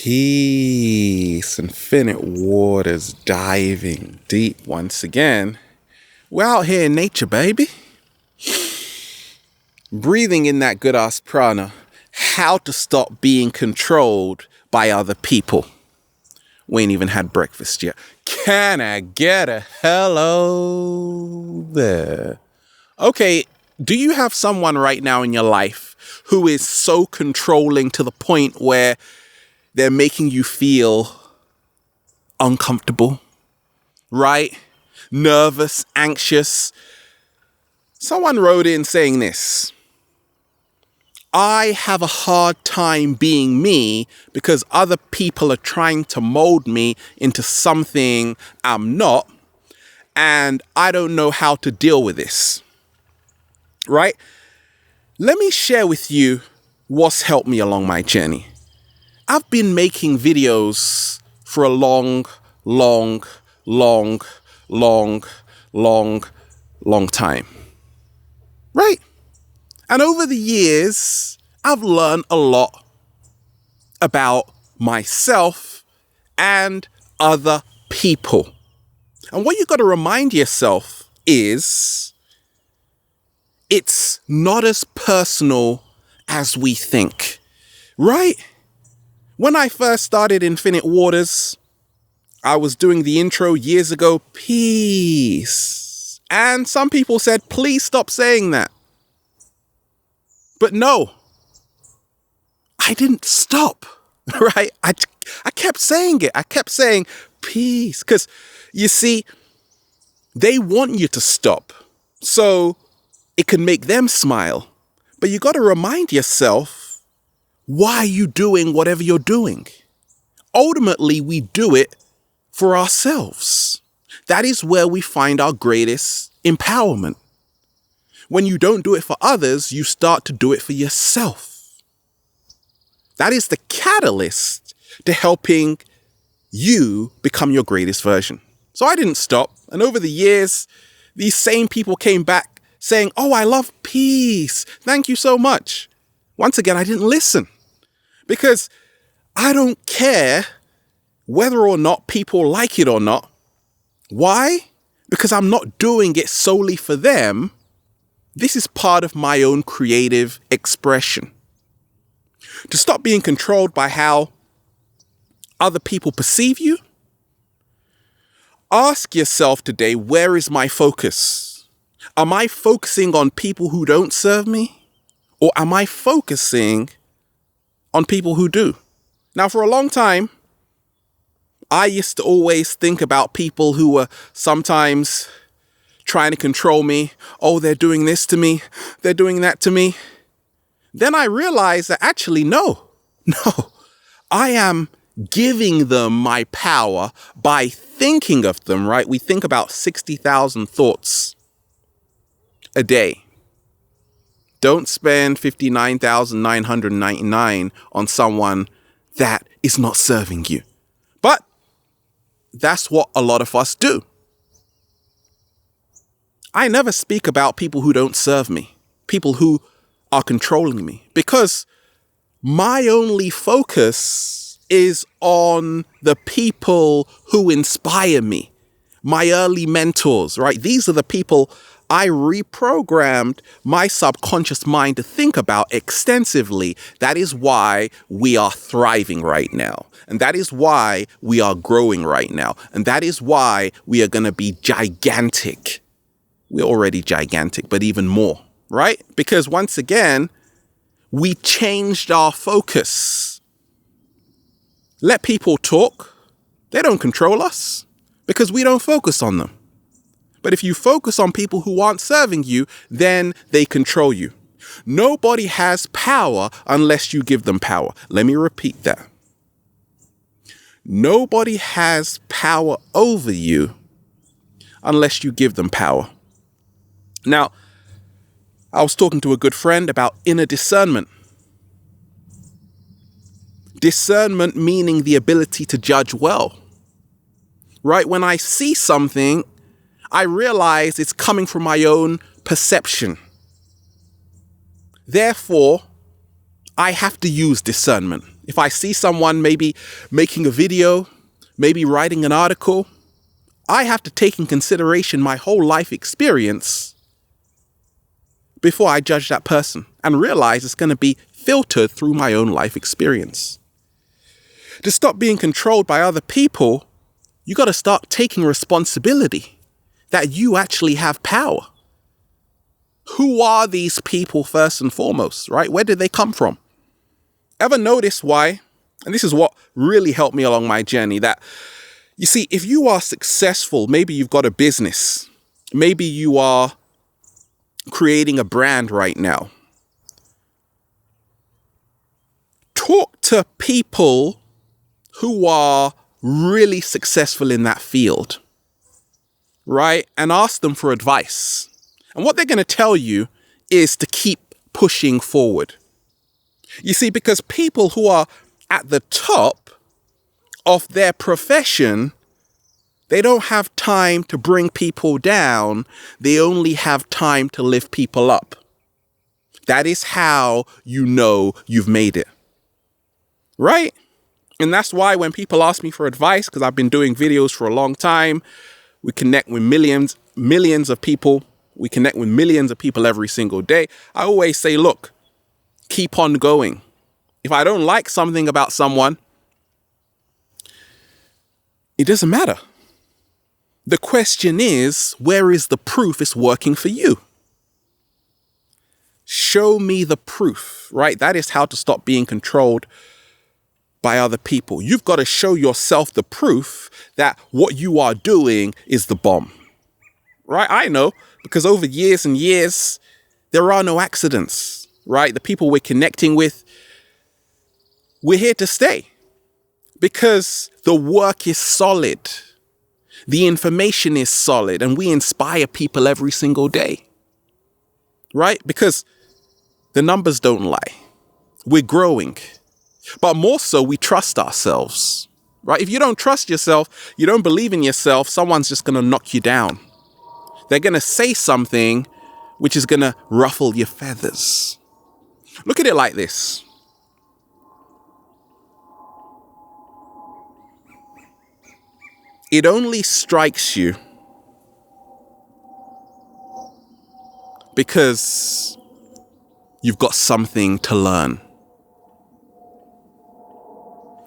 Peace, infinite waters, diving deep once again. We're out here in nature, baby. Breathing in that good ass prana. How to stop being controlled by other people. We ain't even had breakfast yet. Can I get a hello there? Okay, do you have someone right now in your life who is so controlling to the point where they're making you feel uncomfortable, right? Nervous, anxious. Someone wrote in saying this: I have a hard time being me because other people are trying to mold me into something I'm not, and I don't know how to deal with this, right? Let me share with you what's helped me along my journey. I've been making videos for a long time, right? And over the years, I've learned a lot about myself and other people. And what you got to remind yourself is it's not as personal as we think, right? When I first started Infinite Waters, I was doing the intro years ago, peace. And some people said, please stop saying that. But no, I didn't stop, right? I kept saying it. I kept saying peace. Because you see, they want you to stop so it can make them smile. But you got to remind yourself, why are you doing whatever you're doing? Ultimately, we do it for ourselves. That is where we find our greatest empowerment. When you don't do it for others, you start to do it for yourself. That is the catalyst to helping you become your greatest version. So I didn't stop. And over the years, these same people came back saying, oh, I love peace. Thank you so much. Once again, I didn't listen because I don't care whether or not people like it or not. Why? Because I'm not doing it solely for them. This is part of my own creative expression. To stop being controlled by how other people perceive you, ask yourself today, where is my focus? Am I focusing on people who don't serve me? Or am I focusing on people who do? Now, for a long time, I used to always think about people who were sometimes trying to control me. Oh, they're doing this to me. They're doing that to me. Then I realized that actually, no. I am giving them my power by thinking of them, right? We think about 60,000 thoughts a day. Don't spend 59,999 on someone that is not serving you. But that's what a lot of us do. I never speak about people who don't serve me, people who are controlling me, because my only focus is on the people who inspire me, my early mentors, right? These are the people I reprogrammed my subconscious mind to think about extensively. That is why we are thriving right now. And that is why we are growing right now. And that is why we are going to be gigantic. We're already gigantic, but even more, right? Because once again, we changed our focus. Let people talk. They don't control us because we don't focus on them. But if you focus on people who aren't serving you, then they control you. Nobody has power unless you give them power. Let me repeat that. Nobody has power over you unless you give them power. Now, I was talking to a good friend about inner discernment. Discernment meaning the ability to judge well. Right? When I see something, I realize it's coming from my own perception. Therefore, I have to use discernment. If I see someone maybe making a video, maybe writing an article, I have to take in consideration my whole life experience before I judge that person and realize it's going to be filtered through my own life experience. To stop being controlled by other people, you got to start taking responsibility that you actually have power. Who are these people first and foremost, right? Where did they come from? Ever notice why? And this is what really helped me along my journey, that you see, if you are successful, maybe you've got a business, maybe you are creating a brand right now. Talk to people who are really successful in that field, right? And ask them for advice. And what they're going to tell you is to keep pushing forward. You see, because people who are at the top of their profession, they don't have time to bring people down. They only have time to lift people up. That is how you know you've made it. Right? And that's why when people ask me for advice, because I've been doing videos for a long time, we connect with millions of people. We connect with millions of people every single day. I always say, look, keep on going. If I don't like something about someone, it doesn't matter. The question is, where is the proof it's working for you? Show me the proof, right? That is how to stop being controlled by other people. You've got to show yourself the proof that what you are doing is the bomb, right? I know, because over years and years, there are no accidents, right? The people we're connecting with, we're here to stay because the work is solid. The information is solid, and we inspire people every single day, right? Because the numbers don't lie. We're growing, but more so, we trust ourselves, right? If you don't trust yourself, you don't believe in yourself, someone's just going to knock you down. They're going to say something which is going to ruffle your feathers. Look at it like this. It only strikes you because you've got something to learn.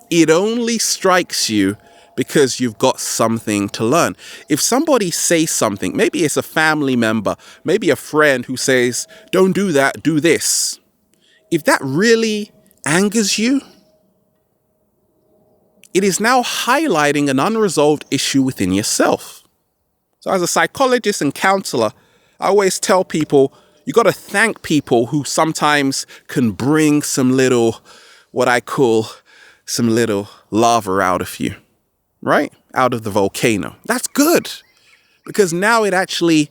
It only strikes you because you've got something to learn. If somebody says something, maybe it's a family member, maybe a friend who says, don't do that, do this. If that really angers you, it is now highlighting an unresolved issue within yourself. So as a psychologist and counselor, I always tell people, you got to thank people who sometimes can bring some little, what I call some little lava out of you, right? Out of the volcano. That's good, because now it actually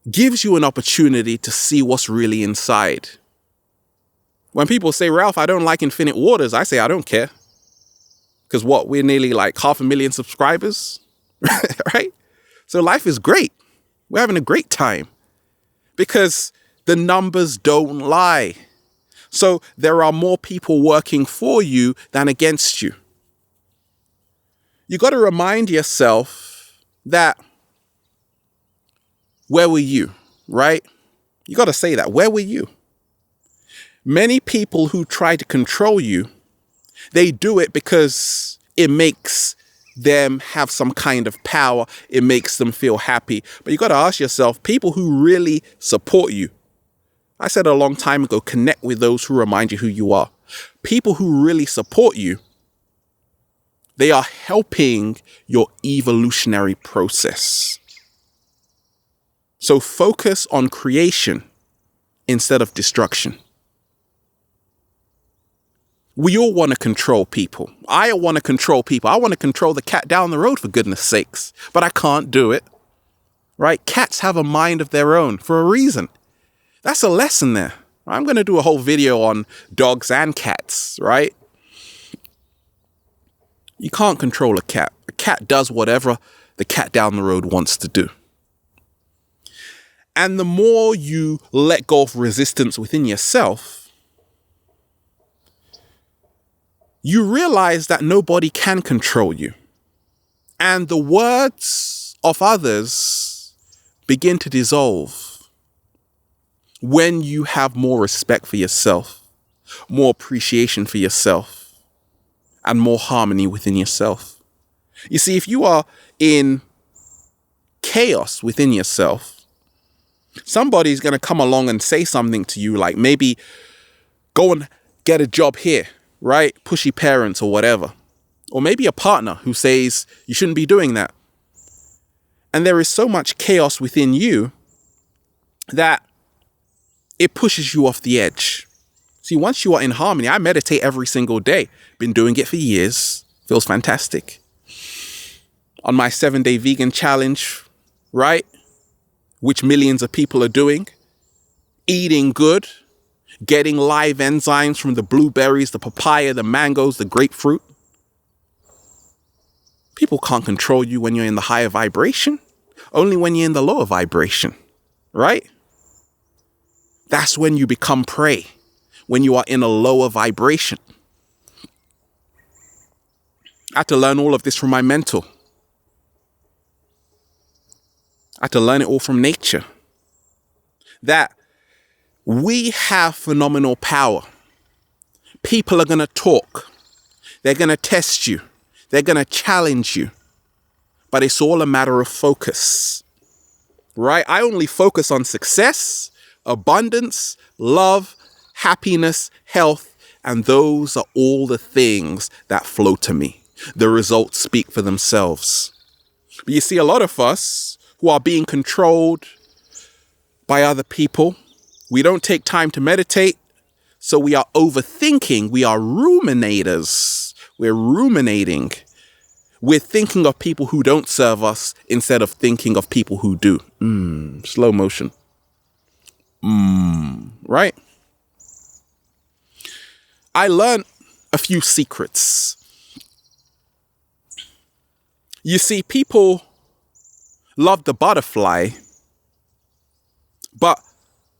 gives you an opportunity to see what's really inside. When people say, Ralph, I don't like Infinite Waters, I say, I don't care. Because what, we're nearly like 500,000 subscribers, right? So life is great. We're having a great time because the numbers don't lie. So there are more people working for you than against you. You got to remind yourself that, where were you, right? You got to say that. Where were you? Many people who try to control you, they do it because it makes them have some kind of power. It makes them feel happy. But you got to ask yourself, people who really support you. I said a long time ago, connect with those who remind you who you are. People who really support you, they are helping your evolutionary process. So focus on creation instead of destruction. We all want to control people. I want to control people. I want to control the cat down the road, for goodness sakes. But I can't do it, right? Cats have a mind of their own for a reason. That's a lesson there. I'm going to do a whole video on dogs and cats, right? You can't control a cat. A cat does whatever the cat down the road wants to do. And the more you let go of resistance within yourself, you realize that nobody can control you. And the words of others begin to dissolve when you have more respect for yourself, more appreciation for yourself, and more harmony within yourself. You see, if you are in chaos within yourself, somebody's going to come along and say something to you, like maybe go and get a job here, right? Pushy parents or whatever. Or maybe a partner who says you shouldn't be doing that. And there is so much chaos within you that it pushes you off the edge. See, once you are in harmony, I meditate every single day. Been doing it for years. Feels fantastic. On my 7-day vegan challenge, right? Which millions of people are doing. Eating good. Getting live enzymes from the blueberries, the papaya, the mangoes, the grapefruit. People can't control you when you're in the higher vibration. Only when you're in the lower vibration, right? That's when you become prey. When you are in a lower vibration. I had to learn all of this from my mentor. I had to learn it all from nature. That we have phenomenal power. People are going to talk. They're going to test you. They're going to challenge you. But it's all a matter of focus. Right? I only focus on success, abundance, love, happiness, health, and those are all the things that flow to me. The results speak for themselves. But you see, a lot of us who are being controlled by other people, we don't take time to meditate, so we are overthinking. We are ruminators. We're ruminating. We're thinking of people who don't serve us instead of thinking of people who do. Slow motion. Right? I learned a few secrets. You see, people love the butterfly, but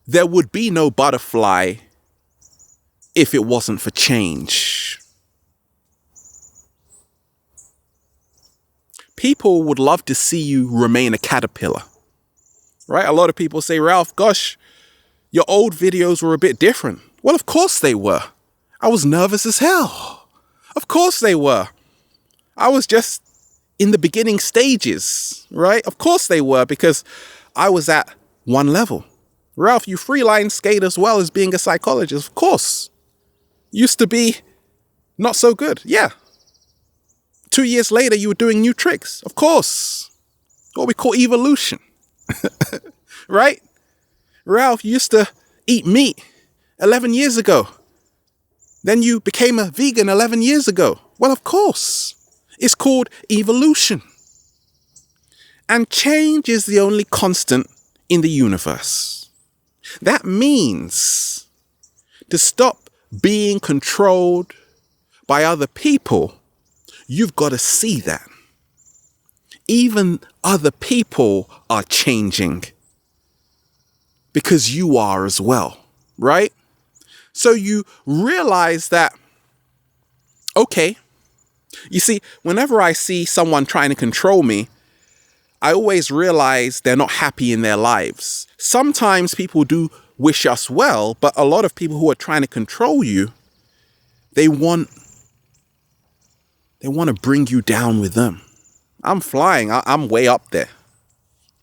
there would be no butterfly if it wasn't for change. People would love to see you remain a caterpillar, right? A lot of people say, Ralph, gosh, your old videos were a bit different. Well, of course they were. I was nervous as hell. Of course they were. I was just in the beginning stages, right? Of course they were, because I was at one level. Ralph, you freeline skate as well as being a psychologist. Of course. Used to be not so good. Yeah. 2 years later, you were doing new tricks. Of course. What we call evolution. Right? Ralph, you used to eat meat 11 years ago. Then you became a vegan 11 years ago. Well, of course. It's called evolution. And change is the only constant in the universe. That means to stop being controlled by other people, you've got to see that. Even other people are changing because you are as well, right? So you realize that, okay, you see, whenever I see someone trying to control me, I always realize they're not happy in their lives. Sometimes people do wish us well, but a lot of people who are trying to control you, they want to bring you down with them. I'm flying. I'm way up there,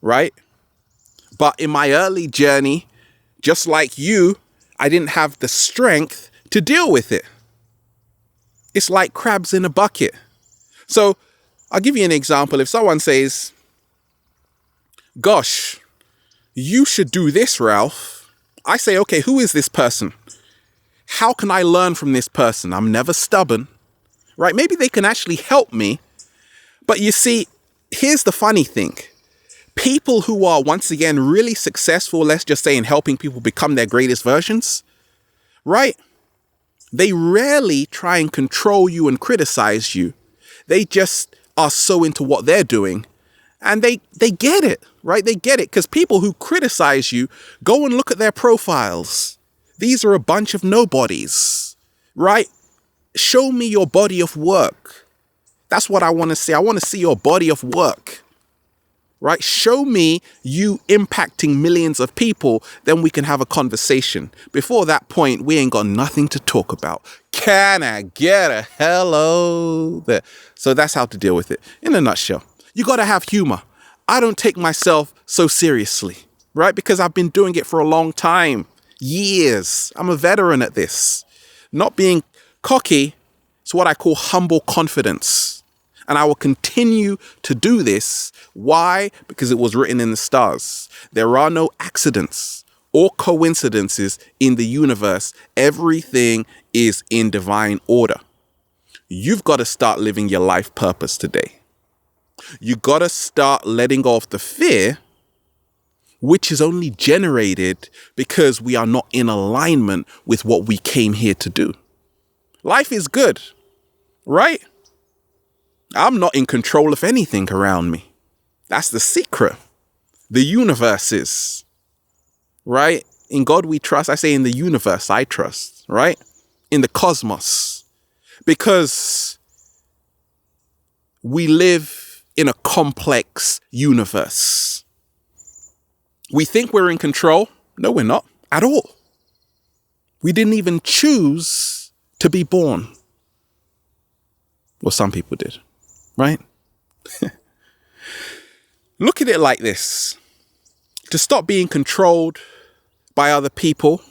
right? But in my early journey, just like you, I didn't have the strength to deal with it. It's like crabs in a bucket. So I'll give you an example. If someone says, gosh, you should do this, Ralph. I say, okay, who is this person? How can I learn from this person? I'm never stubborn, right? Maybe they can actually help me. But you see, here's the funny thing. People who are, once again, really successful, let's just say in helping people become their greatest versions, right? They rarely try and control you and criticize you. They just are so into what they're doing. And they get it, right? They get it, because people who criticize you, go and look at their profiles. These are a bunch of nobodies, right? show me your body of work. That's what I want to see. I want to see your body of work, right? Show me you impacting millions of people, then we can have a conversation. Before that point, we ain't got nothing to talk about. Can I get a hello there? So that's how to deal with it. In a nutshell, you got to have humor. I don't take myself so seriously, right? Because I've been doing it for a long time, years. I'm a veteran at this. Not being cocky is what I call humble confidence. And I will continue to do this. Why? Because it was written in the stars. There are no accidents or coincidences in the universe. Everything is in divine order. You've got to start living your life purpose today. You got to start letting go of the fear, which is only generated because we are not in alignment with what we came here to do. Life is good, right? I'm not in control of anything around me. That's the secret. The universe is, right? In God we trust. I say in the universe I trust, right? In the cosmos. Because we live in a complex universe. We think we're in control. No, we're not at all. We didn't even choose to be born. Well, some people did, right? Look at it like this. To stop being controlled by other people,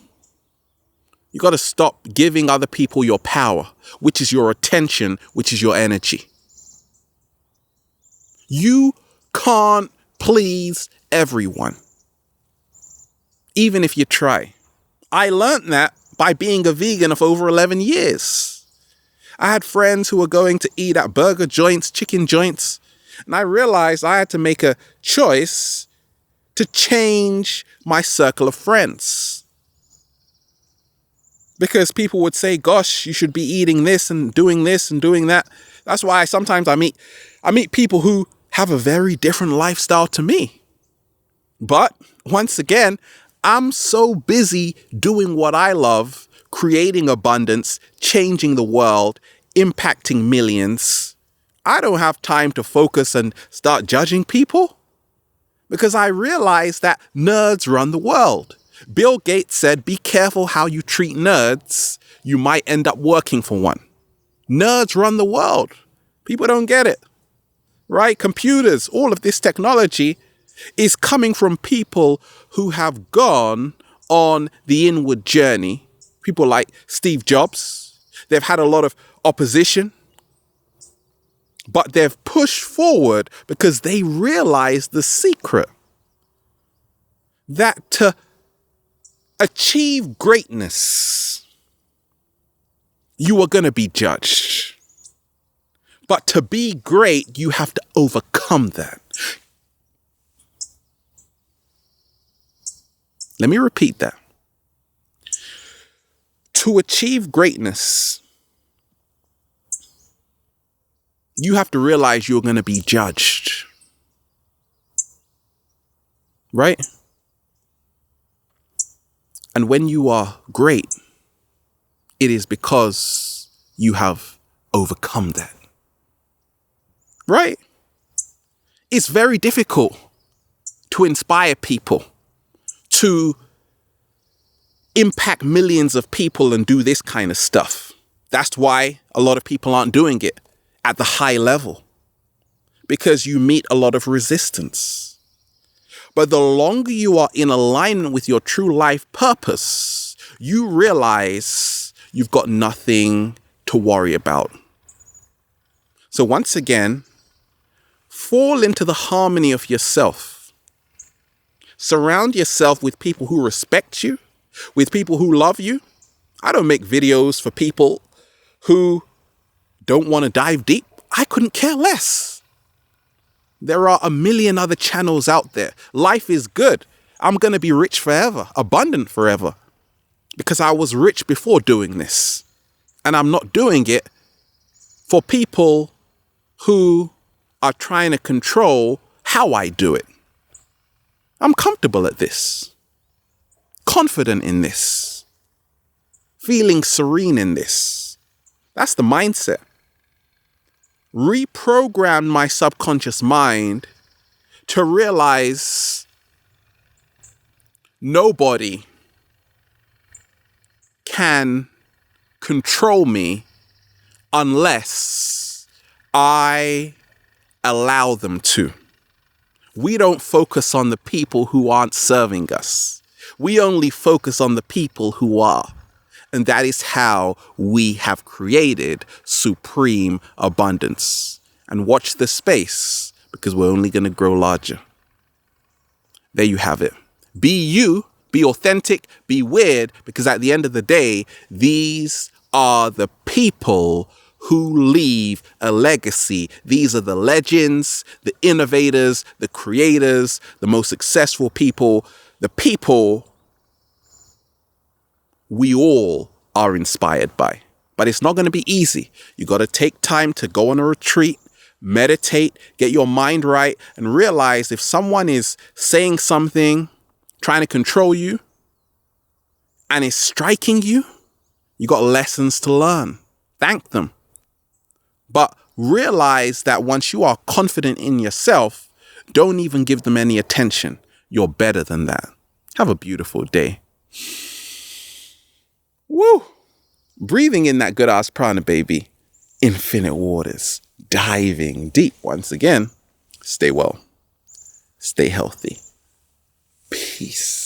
you got to stop giving other people your power, which is your attention, which is your energy. You can't please everyone, even if you try. I learned that by being a vegan for over 11 years. I had friends who were going to eat at burger joints, chicken joints, and I realized I had to make a choice to change my circle of friends. Because people would say, gosh, you should be eating this and doing that. That's why sometimes I meet people who have a very different lifestyle to me. But once again, I'm so busy doing what I love, creating abundance, changing the world, impacting millions. I don't have time to focus and start judging people because I realize that nerds run the world. Bill Gates said, be careful how you treat nerds. You might end up working for one. Nerds run the world. People don't get it, right? Computers, all of this technology is coming from people who have gone on the inward journey. People like Steve Jobs. They've had a lot of opposition, but they've pushed forward because they realize the secret that to achieve greatness, you are going to be judged. But to be great, you have to overcome that. Let me repeat that. To achieve greatness, you have to realize you're going to be judged. Right? And when you are great, it is because you have overcome that. Right? It's very difficult to inspire people, to impact millions of people and do this kind of stuff. That's why a lot of people aren't doing it at the high level, because you meet a lot of resistance. But the longer you are in alignment with your true life purpose, you realize you've got nothing to worry about. So once again, fall into the harmony of yourself. Surround yourself with people who respect you, with people who love you. I don't make videos for people who don't want to dive deep. I couldn't care less. There are a million other channels out there. Life is good. I'm going to be rich forever, abundant forever, because I was rich before doing this. And I'm not doing it for people who are trying to control how I do it. I'm comfortable at this, confident in this, feeling serene in this. That's the mindset. Reprogram my subconscious mind to realize nobody can control me unless I allow them to. We don't focus on the people who aren't serving us. We only focus on the people who are. And that is how we have created supreme abundance. And watch this space, because we're only going to grow larger. There you have it. Be you, be authentic, be weird, because at the end of the day, these are the people who leave a legacy. These are the legends, the innovators, the creators, the most successful people, the people we all are inspired by. But it's not going to be easy. You got to take time to go on a retreat, meditate, get your mind right, and realize if someone is saying something, trying to control you, and is striking you, you got lessons to learn. Thank them. But realize that once you are confident in yourself, don't even give them any attention. You're better than that. Have a beautiful day. Woo! Breathing in that good ass prana, baby. Infinite waters. Diving deep once again. Stay well. Stay healthy. Peace.